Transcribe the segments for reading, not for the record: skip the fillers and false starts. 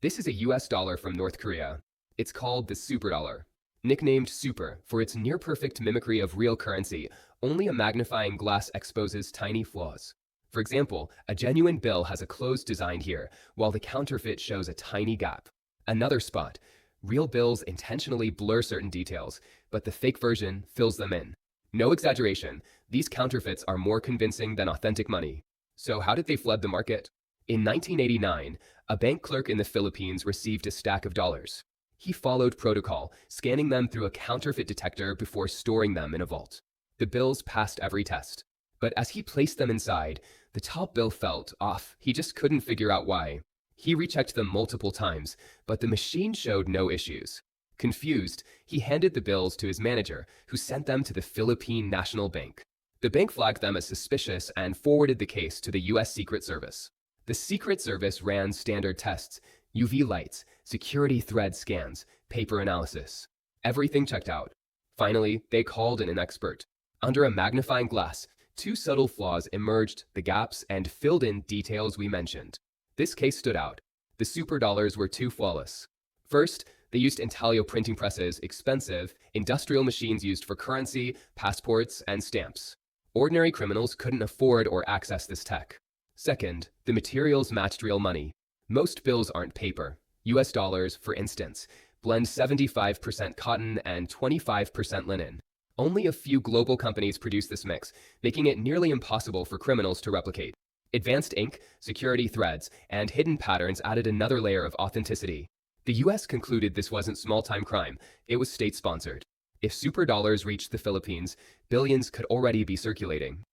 This is a US dollar from North Korea. It's called the Superdollar. Nicknamed Super for its near-perfect mimicry of real currency, only a magnifying glass exposes tiny flaws. For example, a genuine bill has a closed design here, while the counterfeit shows a tiny gap. Another spot. Real bills intentionally blur certain details, but the fake version fills them in. No exaggeration, these counterfeits are more convincing than authentic money. So how did they flood the market? In 1989, a bank clerk in the Philippines received a stack of dollars. He followed protocol, scanning them through a counterfeit detector before storing them in a vault. The bills passed every test. But as he placed them inside, the top bill felt off. He just couldn't figure out why. He rechecked them multiple times, but the machine showed no issues. Confused, he handed the bills to his manager, who sent them to the Philippine National Bank. The bank flagged them as suspicious and forwarded the case to the U.S. Secret Service. The Secret Service ran standard tests, UV lights, security thread scans, paper analysis. Everything checked out. Finally, they called in an expert. Under a magnifying glass, two subtle flaws emerged, the gaps, and filled in details we mentioned. This case stood out. The Superdollars were too flawless. First, they used intaglio printing presses, expensive, industrial machines used for currency, passports, and stamps. Ordinary criminals couldn't afford or access this tech. Second, the materials matched real money. Most bills aren't paper. US dollars, for instance, blend 75% cotton and 25% linen. Only a few global companies produce this mix, making it nearly impossible for criminals to replicate. Advanced ink, security threads, and hidden patterns added another layer of authenticity. The US concluded this wasn't small-time crime, it was state-sponsored. If superdollars reached the Philippines, billions could already be circulating.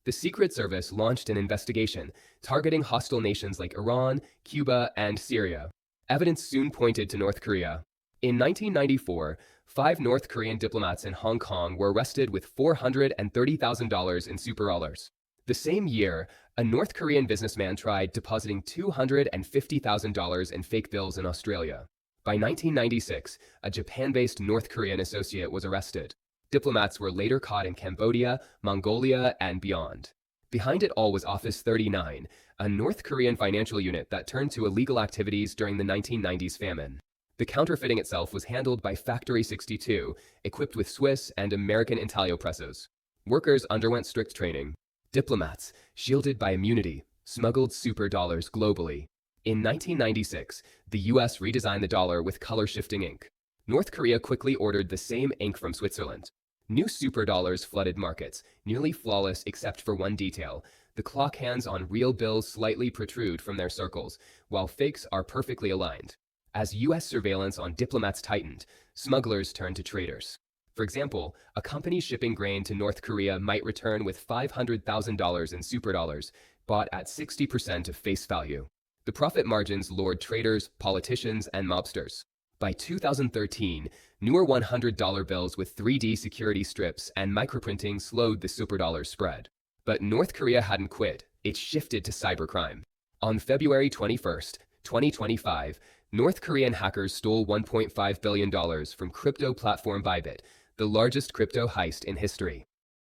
The Secret Service launched an investigation, targeting hostile nations like Iran, Cuba, and Syria. Evidence soon pointed to North Korea. In 1994, 5 North Korean diplomats in Hong Kong were arrested with $430,000 in superdollars. The same year, a North Korean businessman tried depositing $250,000 in fake bills in Australia. By 1996, a Japan-based North Korean associate was arrested. Diplomats were later caught in Cambodia, Mongolia, and beyond. Behind it all was Office 39, a North Korean financial unit that turned to illegal activities during the 1990s famine. The counterfeiting itself was handled by Factory 62, equipped with Swiss and American intaglio presses. Workers underwent strict training. Diplomats, shielded by immunity, smuggled superdollars globally. In 1996, the US redesigned the dollar with color-shifting ink. North Korea quickly ordered the same ink from Switzerland. New superdollars flooded markets, nearly flawless except for one detail. The clock hands on real bills slightly protrude from their circles, while fakes are perfectly aligned. As US surveillance on diplomats tightened, smugglers turned to traders. For example, a company shipping grain to North Korea might return with $500,000 in superdollars, bought at 60% of face value. The profit margins lured traders, politicians, and mobsters. By 2013, newer $100 bills with 3D security strips and microprinting slowed the superdollar spread. But North Korea hadn't quit, it shifted to cybercrime. On February 21, 2025, North Korean hackers stole $1.5 billion from crypto platform Bybit, the largest crypto heist in history.